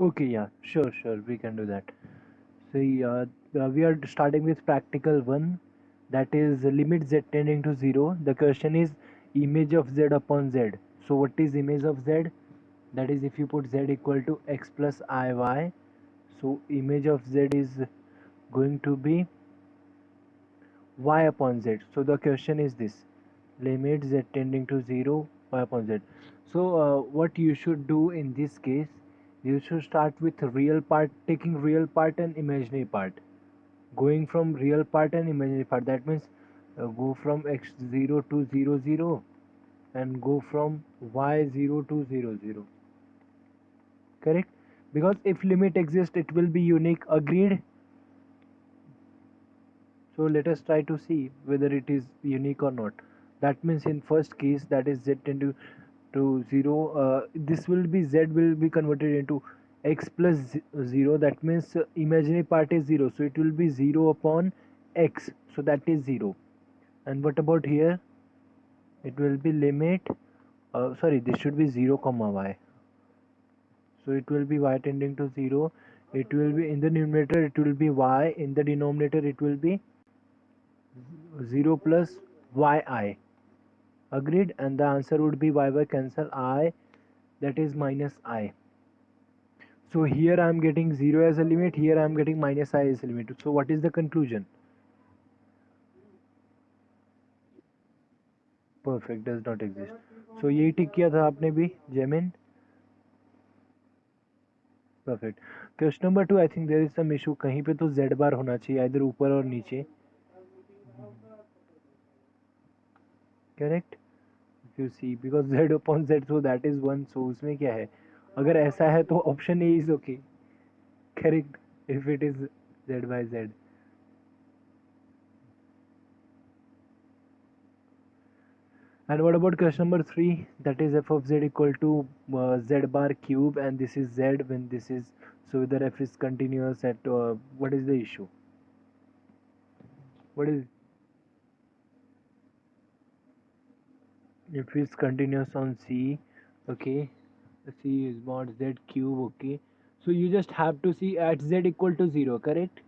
Okay, yeah, sure, we can do that. So we are starting with practical one, that is limit z tending to 0. The question is image of z upon z. So what is image of z? That is if you put z equal to x plus iy, so image of z is going to be y upon z. So the question is this: limit z tending to 0 y upon z. So what you should do in this case, you should start with real part, taking real part and imaginary part, going from real part and imaginary part. That means go from x0 to 0 0 and go from y0 to 0 0. Correct? Because if limit exists it will be unique. Agreed? So let us try to see whether it is unique or not. That means in first case, that is z tend to 0, this will be z will be converted into x plus 0. That means imaginary part is 0, so it will be 0 upon x, so that is 0. And what about here? It will be limit, sorry, this should be 0 comma y, so it will be y tending to 0. It will be in the numerator, it will be y, in the denominator it will be 0 plus yi. Agreed? And the answer would be y cancel I, that is minus I. So here I am getting 0 as a limit, here I am getting minus I as a limit. So what is the conclusion? Perfect, does not exist. So यही टिक किया था आपने भी, जेमिन. Perfect. Question number 2, I think there is some issue. कहीं पे तो z bar होना चाहिए, either ऊपर और नीचे. Correct? If you see, because z upon z, so that is 1, so उसमें क्या है? अगर ऐसा है तो option A is okay. Correct? If it is z by z. And what about question number 3? That is f of z equal to z bar cube, and this is z when this is, so whether f is continuous at what is the issue? What is, if it's continuous on C? Okay, C is mod z cube. Okay, so you just have to see at z equal to 0, correct?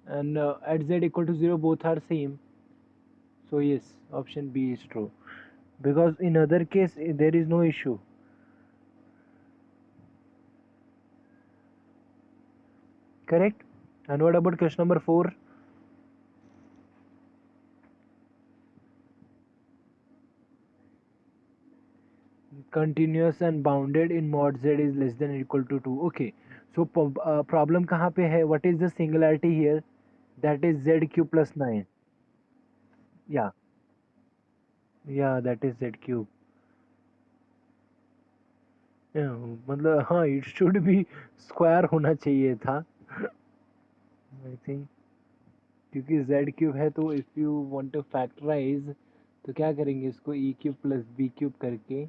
And at z equal to 0 both are same. So yes, option B is true, because in other case there is no issue. Correct? And what about question number 4? Continuous and bounded in mod z is less than or equal to 2. Okay, so problem कहाँ पे है? What is the singularity here? That is z cube plus 9. Yeah, yeah, that is z cube. Yeah, मतलब हाँ, it should be square होना चाहिए था. I think क्योंकि z cube है, तो if you want to factorize तो क्या करेंगे इसको e cube plus b cube करके.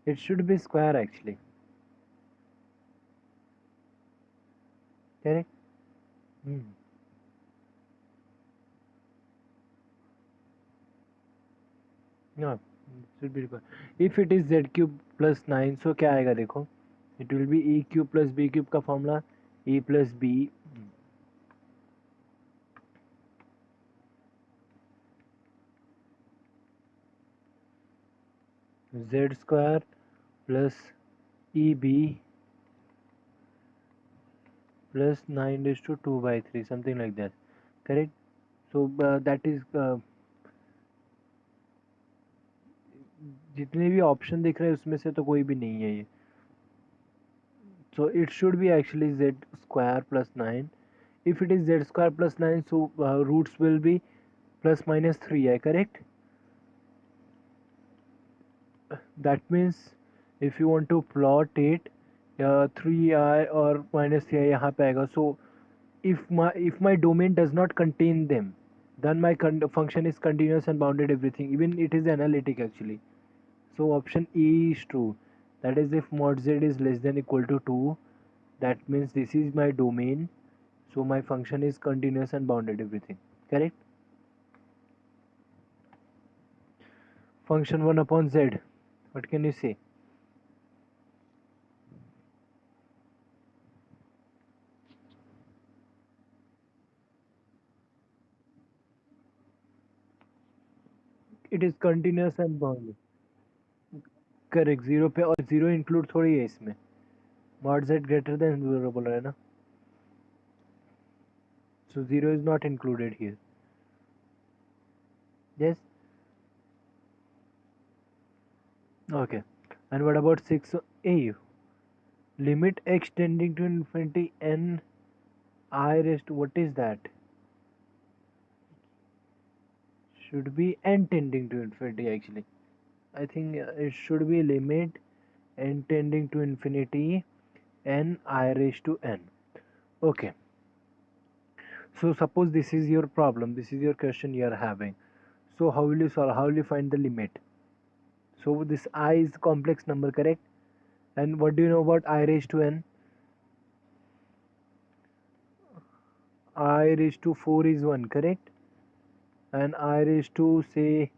It should be square actually. Correct? Hmm. Yeah, it should be required. If it is z cube plus 9, so क्या आएगा देखो? It will be e cube plus b cube का formula e plus b z square plus eb plus 9 raised to 2 by 3, something like that. Correct? So that is जितने भी option दिख रहे हैं उसमें से तो कोई भी नहीं है ये. So it should be actually z square plus 9. If it is z square plus 9, so roots will be plus minus 3i, correct? That means if you want to plot it, 3i or minus 3i यहाँ पे आएगा. So if my domain does not contain them, then my function is continuous and bounded everything, even it is analytic actually. So option E is true. That is, if mod z is less than equal to 2, that means this is my domain, so my function is continuous and bounded everything. Correct? Function 1 upon z, what can you say? it is continuous and bounded. Correct zero पे और zero include थोड़ी है इसमें mod Z greater than zero बोल रहा है ना so zero is not included here yes okay and what about 6a limit x tending to infinity n I raised to what is that should be n tending to infinity actually I think it should be limit n tending to infinity n I raised to n okay so suppose this is your problem this is your question you are having so how will you solve how will you find the limit so this I is complex number correct and what do you know about I raised to n I raised to 4 is 1 correct and I raised to say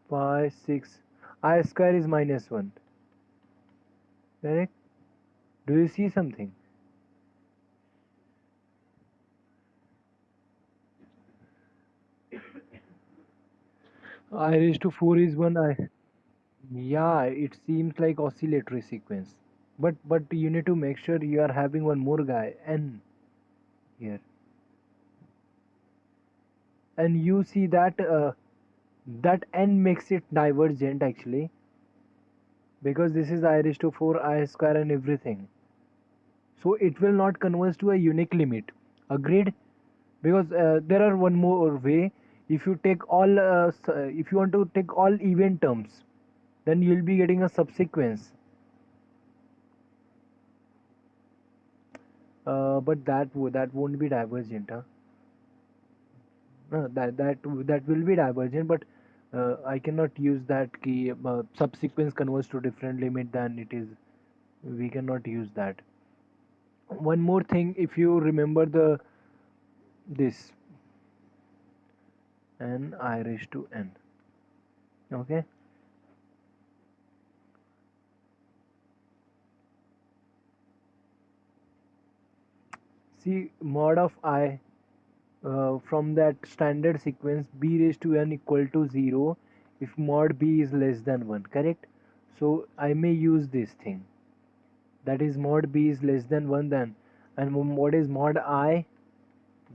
5 6 I square is minus 1 correct do you see something I raised to 4 is 1 I yeah it seems like oscillatory sequence but you need to make sure you are having one more guy n here and you see that that n makes it divergent actually because this is I raised to 4 I square and everything so it will not converge to a unique limit agreed because there are one more way if you take all if you want to take all even terms then you'll be getting a subsequence but that won't be divergent huh? That will be divergent but I cannot use that key subsequence converts to different limit than it is we cannot use that one more thing if you remember the this n I raised to n okay see mod of I from that standard sequence b raised to n equal to 0 if mod b is less than 1 correct so I may use this thing that is mod b is less than 1 then and what is mod I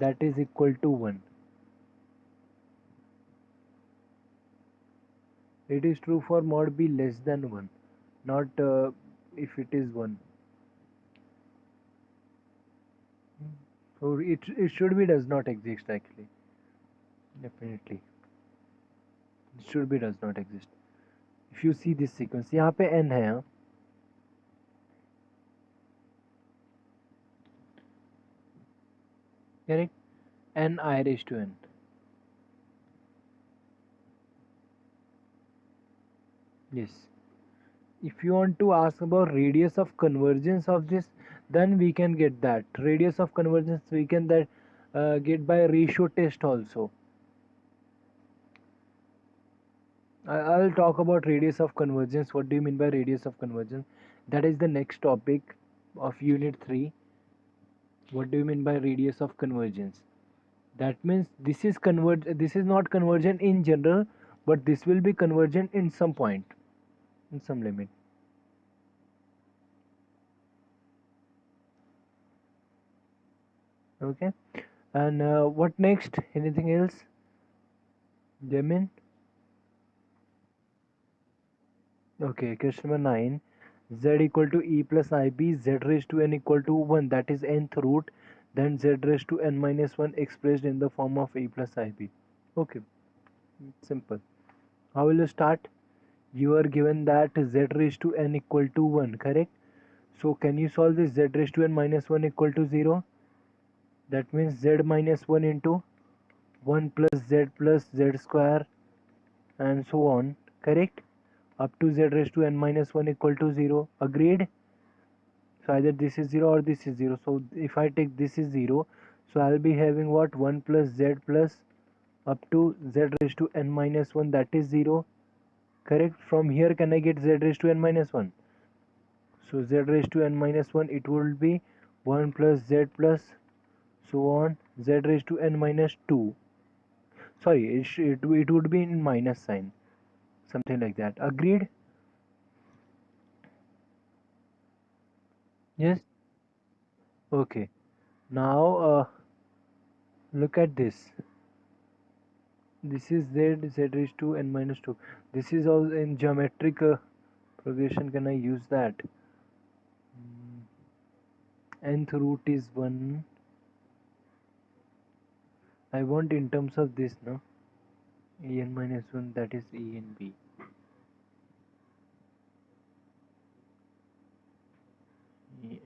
that is equal to 1 it is true for mod b less than 1 not if it is 1 so it should be does not exist actually definitely it should be does not exist if you see this sequence यहाँ पे n है हाँ correct n I raised to n yes if you want to ask about radius of convergence of this then we can get that radius of convergence we can that get by ratio test also I'll talk about radius of convergence what do you mean by radius of convergence that is the next topic of unit 3 what do you mean by radius of convergence that means this is not convergent in general but this will be convergent in some point in some limit okay and what next anything else Jamin okay question number 9 z equal to e plus ib z raised to n equal to 1 that is nth root then z raised to n minus 1 expressed in the form of e plus ib okay simple how will you start you are given that z raised to n equal to 1 correct so can you solve this z raised to n minus 1 equal to 0 that means z minus 1 into 1 plus z square and so on correct up to z raised to n minus 1 equal to 0 agreed so either this is 0 or this is 0 so if I take this is 0 so I'll be having what 1 plus z plus up to z raised to n minus 1 that is 0 correct from here can I get z raised to n minus 1 so z raised to n minus 1 it will be 1 plus z plus so on z raised to n minus 2 sorry, it would be in minus sign, something like that. Agreed? Yes. Okay. Now look at this. This is z raised to n minus 2. This is all in geometric progression. Can I use that? Nth root is 1. I want in terms of this, no? En minus 1, that is E and B. E and B.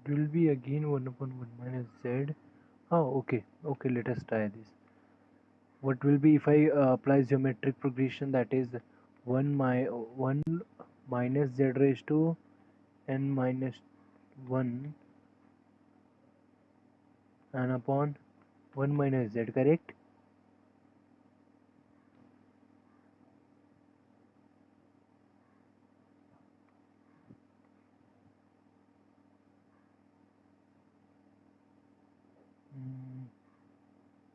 It will be again 1 upon 1 minus z. Oh, okay. Okay, let us try this. What will be if I apply geometric progression, that is 1 minus z raised to n minus 1 and upon 1 minus z, correct?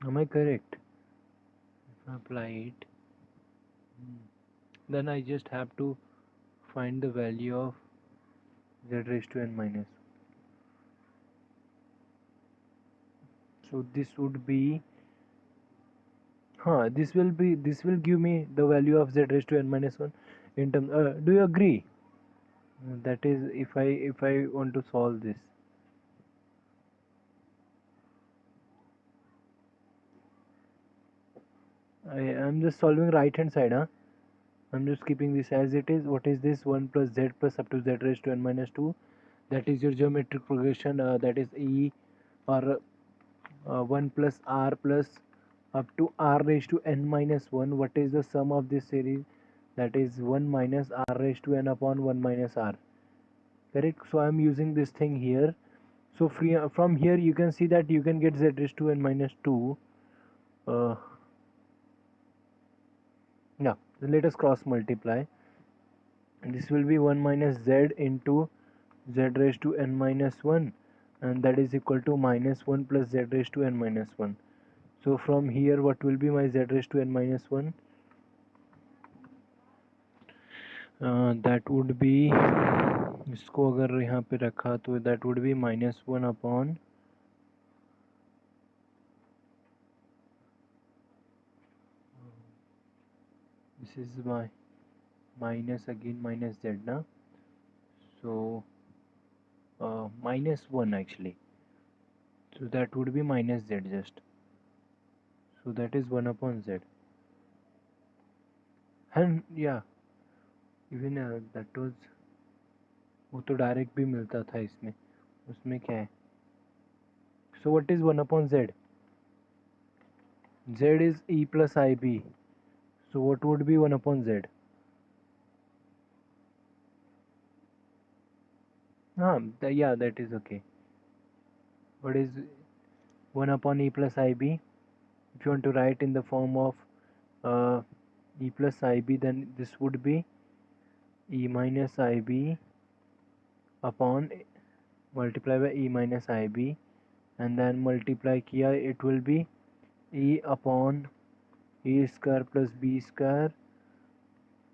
Am I correct? If I apply it, then I just have to find the value of z raised to n minus. So this would be, this will give me the value of z raised to n minus 1 in terms. Do you agree? That is, if I want to solve this. I am just solving right hand side, huh? I'm just keeping this as it is. What is this? 1 plus z plus up to z raised to n minus 2. That is your geometric progression. That is E, or 1 plus r plus up to r raised to n minus 1. What is the sum of this series? That is 1 minus r raised to n upon 1 minus r. Correct? So I'm using this thing here. So from here you can see that you can get z raised to n minus 2. Yeah, let us cross multiply. And this will be 1 minus z into z raised to n minus 1, and that is equal to minus 1 plus z raised to n minus 1. So from here what will be my z raised to n minus 1? That would be, इसको अगर यहाँ पे रखा तो that would be minus 1 upon this is my minus again minus z na, so minus 1 actually, so that would be minus z just, so that is 1 upon z. And yeah, even that was, वो तो direct भी मिलता था इसमें, उसमें क्या है? So what is 1 upon z? Z is E plus IB. So what would be 1 upon z? Yeah, that is okay. What is 1 upon E plus IB? If you want to write in the form of E plus IB, then this would be E minus IB upon multiply by E minus IB, and then multiply किया, it will be E upon A square plus B square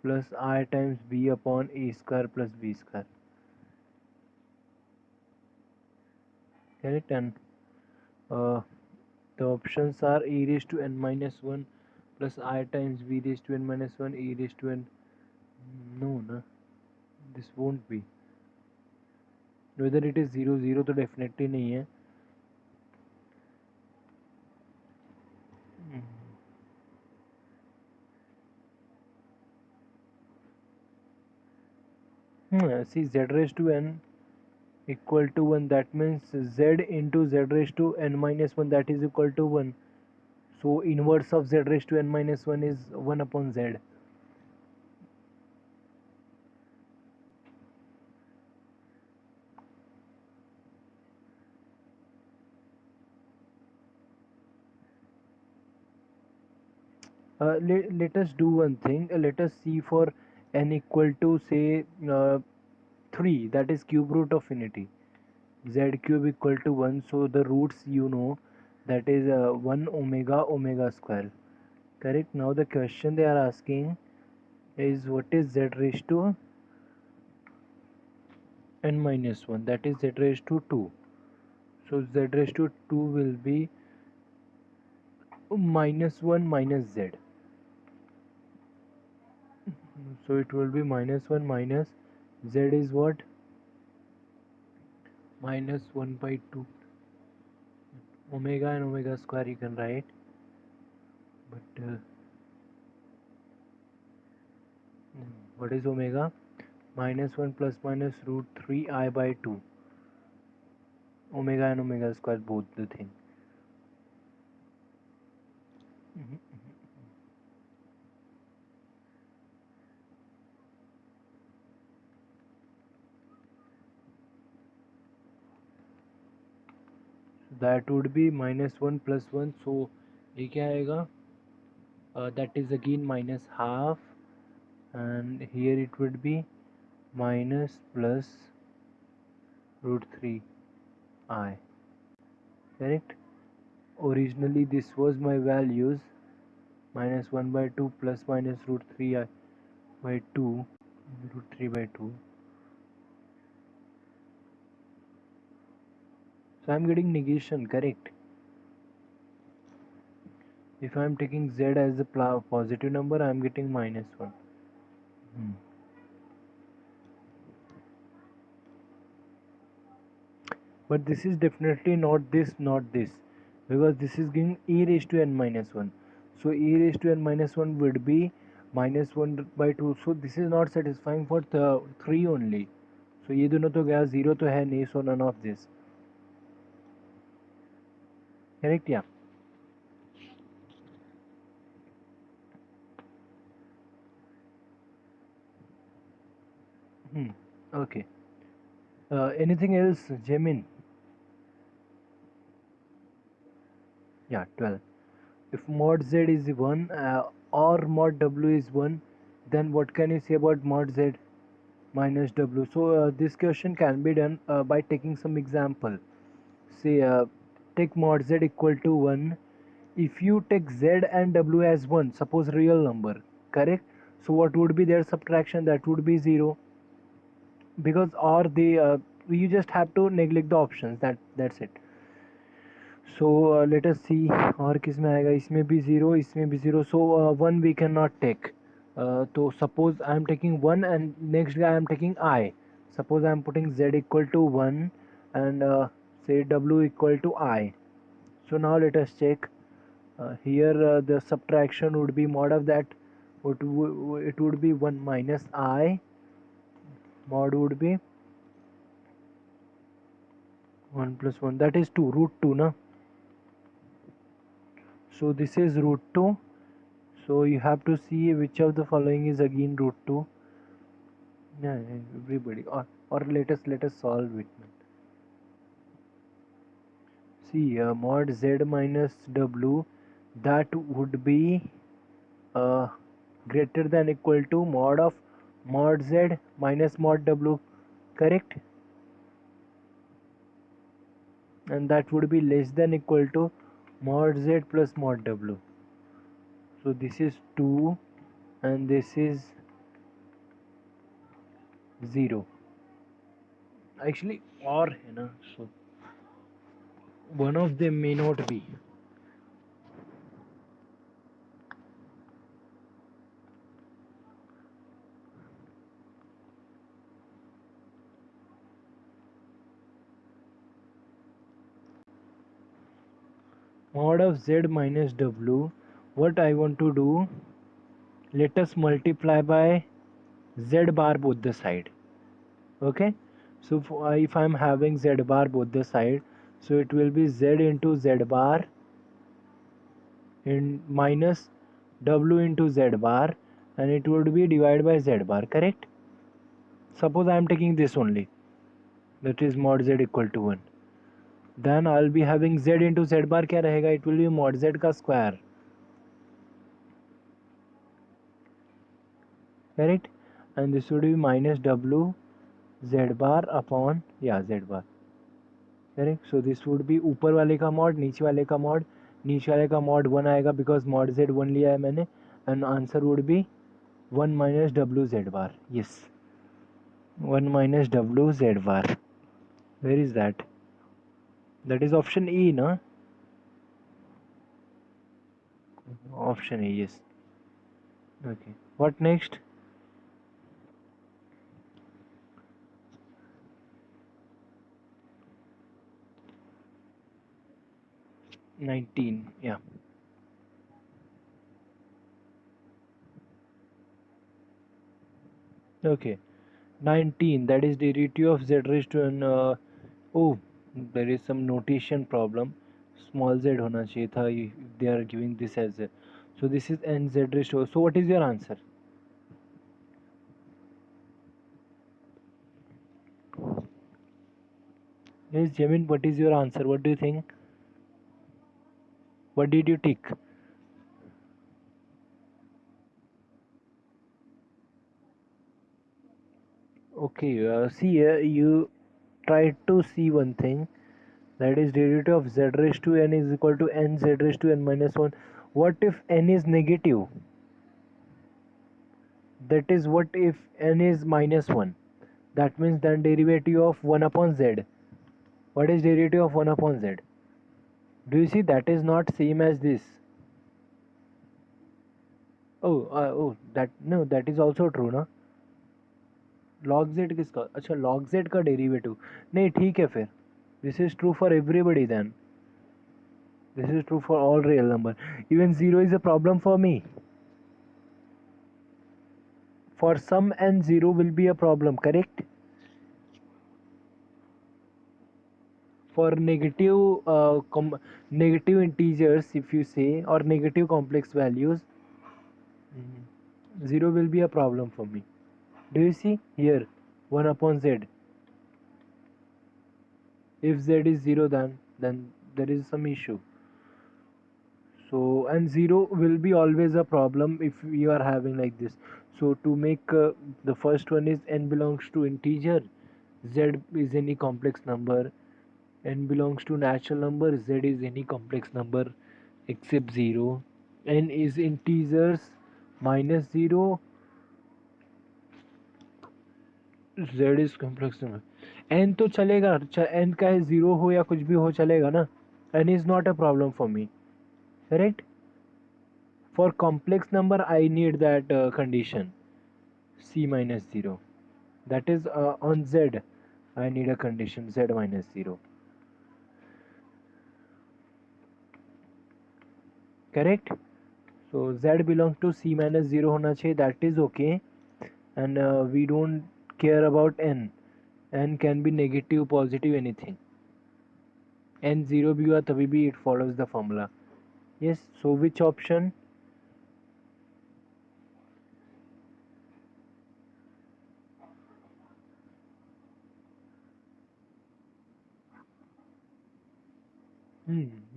plus I times B upon A square plus B square. Correct? And the options are e raised to n minus 1 plus I times b raised to n minus 1 e raised to n. No, this won't be. Whether it is 0 0 तो definitely नहीं है. See, z raised to n equal to 1, that means z into z raised to n minus 1, that is equal to 1. So inverse of z raised to n minus 1 is 1 upon z. Let us do one thing. Let us see for n equal to say 3, that is cube root of infinity. Z cube equal to 1, so the roots you know, that is 1 omega omega square. Correct. Now the question they are asking is what is z raised to n minus 1, that is z raised to 2. So z raised to 2 will be minus 1 minus z. So it will be minus 1 minus z is what? Minus 1 by 2. Omega and omega square you can write. But what is omega? Minus 1 plus minus root 3 by 2. Omega and omega square both the thing. That would be minus 1 plus 1. So ये क्या आएगा? That is again minus half, and here it would be minus plus root 3i. Correct? Originally this was my values, minus 1 by 2 plus minus root 3i by 2, root 3 by 2. So I am getting negation, correct? If I am taking z as a positive number, I am getting minus 1. But this is definitely not this, because this is giving e raised to n minus 1. So e raised to n minus 1 would be minus 1 by 2. So this is not satisfying for 3 only. So ये दोनों तो गया, 0 तो है नहीं, so none of this. Correct? Yeah. Okay. Anything else, Jamin? Yeah, 12. If mod z is 1 or mod w is 1, then what can you say about mod z minus w? So this question can be done by taking some example. Say take mod z equal to 1. If you take z and w as 1, suppose real number, correct? So what would be their subtraction? That would be 0, because or they you just have to neglect the options, that's it. So let us see और किस में आएगा, इसमें भी 0, इसमें भी 0. So 1 we cannot take. So suppose I am taking 1 and next I am taking I. Suppose I am putting z equal to 1 and say w equal to I. So now let us check. Here the subtraction would be mod of that. It would be 1 minus I. Mod would be 1 plus 1. That is 2. Root 2, na? So this is root 2. So you have to see which of the following is again root 2. Yeah, everybody. Or let us solve it. See mod z minus w, that would be greater than equal to mod of mod z minus mod w, correct? And that would be less than equal to mod z plus mod w. So this is 2 and this is 0. Actually or है ना, so one of them may not be. Mod of z minus w, what I want to do, let us multiply by z bar both the side. Okay, so if I am having z bar both the side, so it will be z into z bar in minus w into z bar, and it would be divided by z bar, correct? Suppose I am taking this only, that is mod z equal to 1. Then I'll be having z into z bar, क्या रहेगा? It will be mod z का square. correct, and this would be minus w z bar upon z bar, correct. So this would be ऊपर वाले का mod, नीचे वाले का mod, नीचे वाले का mod 1 आएगा because mod z 1 लिया है मैंने, and answer would be 1 minus w z bar. Yes, 1 minus w z bar. Where is that? That is option E, na? Option E, yes. Okay. What next? $19, yeah. Okay. 19, that is derivative of z raised to n. Oh, there is some notation problem. Small z होना चाहिए था if they are giving this as a. So this is n z raised to. So what is your answer? Yes, Jamin, what is your answer? What do you think? What did you tick? Okay, see here, you try to see one thing, that is derivative of z raised to n is equal to n z raised to n minus 1. What if n is negative? That is, what if n is minus 1? That means then derivative of 1 upon z. What is derivative of 1 upon z? Do you see that is not same as this? Oh, that no, that is also true ना. log z किसका? अच्छा, log z का derivative नहीं, ठीक है फिर. This is true for everybody then. This is true for all real number. Even 0 is a problem for me. For some n 0 will be a problem, correct? For negative integers, if you say, or negative complex values, 0 will be a problem for me. Do you see here 1 upon z? If z is 0, then there is some issue. So, and 0 will be always a problem if you are having like this. So to make the first one is n belongs to integer, z is any complex number, n belongs to natural number, z is any complex number except 0, n is integers minus 0, z is complex number. n तो चलेगा, n का है 0 हो या कुछ भी हो चलेगा ना. n is not a problem for me, correct. For complex number I need that condition c minus 0. That is on z I need a condition z minus 0, correct. So z belongs to c minus 0 होना चाहिए, that is okay. And we don't care about n. N can be negative, positive, anything. n 0 भी हुआ तभी भी it follows the formula. Yes, so which option?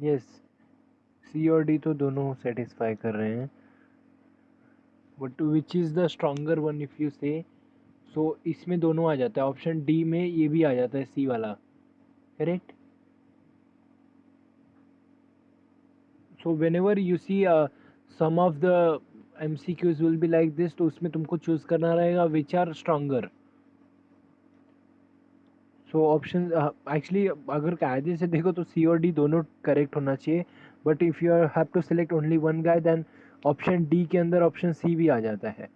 Yes, C और D तो दोनों satisfy कर रहे हैं. But which is the stronger one if you say? So इसमें दोनों आ जाता है, ऑप्शन डी में ये भी आ जाता है सी वाला, correct. So whenever you see some of the MCQs will be like this, तो उसमें तुमको चूज करना रहेगा which are stronger. So option actually अगर कायदे से देखो तो सी और डी दोनों करेक्ट होना चाहिए, but if you have to select only one guy then option D के अंदर ऑप्शन सी भी आ जाता है.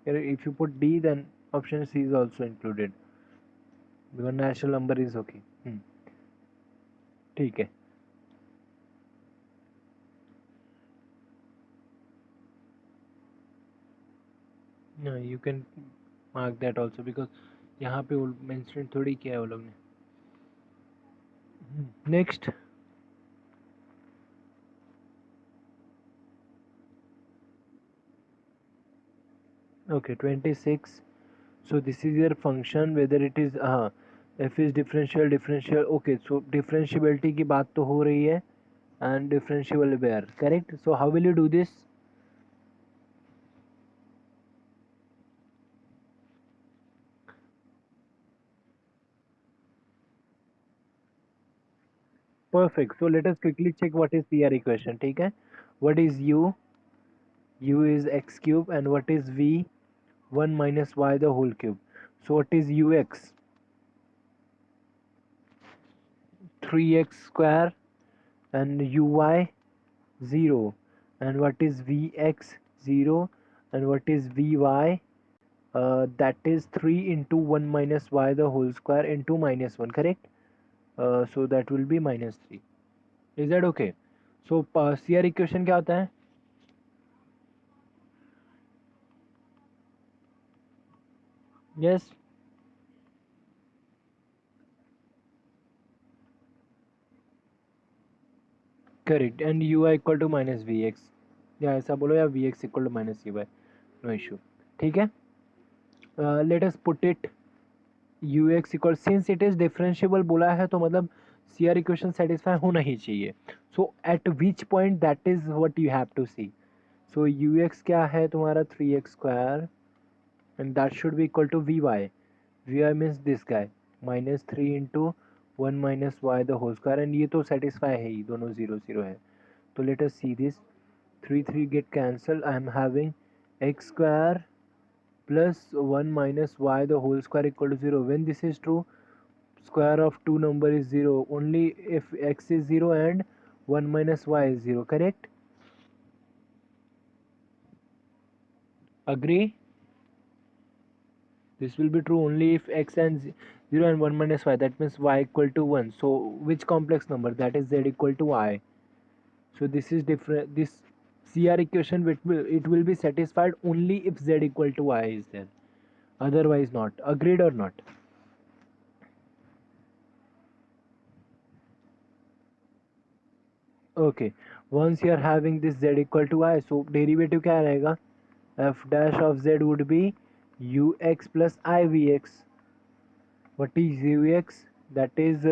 If you put D then option C is also included because natural number is okay. ठीक है. No, you can mark that also because यहाँ पे मेंशन थोड़ी किया है वो लोग ने. Next. Okay, 26. So this is your function, whether it is f is differential. Okay, so differentiability की बात तो हो रही है and differentiable where, correct. So how will you do this? perfect. So let us quickly check what is CR equation. ठीक है, what is u is x cube, and what is v, 1 minus y the whole cube. So what is ux, 3x square, and uy 0, and what is vx, 0, and what is vy, that is 3 into 1 minus y the whole square into minus 1, correct? So that will be minus 3. Is that okay? So CR equation क्या होता है? Yes, correct. And ui equal to minus vx, या ऐसा बोलो, या vx equal to minus ui, no issue. ठीक है, let us put it ux equal, since it is differentiable बोला है तो मतलब CR equation satisfy होना ही चाहिए. So at which point, that is what you have to see. So ux क्या है तुम्हारा, 3x square, and that should be equal to vy. vy means this guy, minus 3 into 1 minus y the whole square, and ये तो satisfy है ही, दोनों 0 0 है. तो let us see this, 3 3 get cancelled. I am having x square plus 1 minus y the whole square equal to 0. When this is true, square of two number is 0 only if x is 0 and 1 minus y is 0, correct? Agree? This will be true only if x and 0 and 1 minus y, that means y equal to 1. So which complex number, that is z equal to y. So this is different, this CR equation it will be satisfied only if z equal to y is there, otherwise not. Agreed or not? Okay, once you are having this z equal to y, so derivative क्या रहेगा, f dash of z would be ux plus ivx. what is ux, that is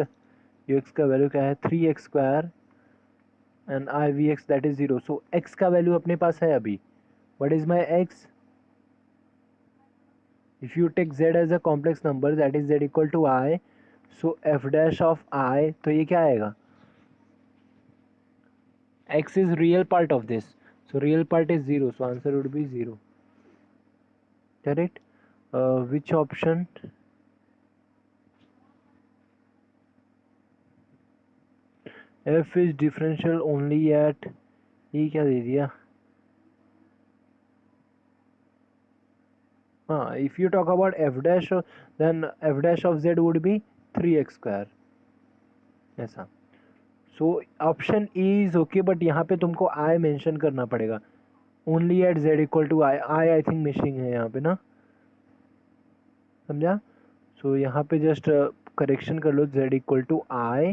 ux का value क्या है, 3x square, and ivx that is 0. so x का value अपने पास है अभी. what is my x? if you take z as a complex number, that is z equal to I, so f dash of I, तो ये क्या आएगा, x is real part of this, so real part is 0, so answer would be 0, correct? Which option? f is differential only at, ये क्या दे दिया, हाँ, if you talk about f dash, then f dash of z would be 3x square, ऐसा. So option E is okay, but यहाँ पे तुमको I mention करना पड़ेगा, only at Z equal to I. I think missing है यहाँ पे ना, समझा? सो यहाँ पे जस्ट करेक्शन कर लो, Z equal to I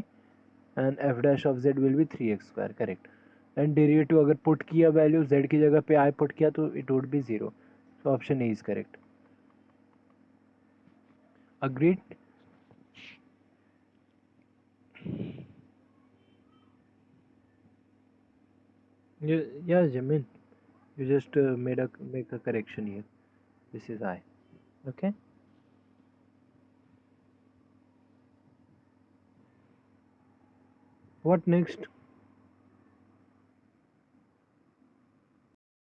and F dash of Z will be 3x square, correct. And derivative अगर पुट किया वैल्यू जेड की जगह पे आई पुट किया तो it would be 0. So option A is correct. Agreed? Yes, Jamin. You just make a correction here. This is I. Okay. What next?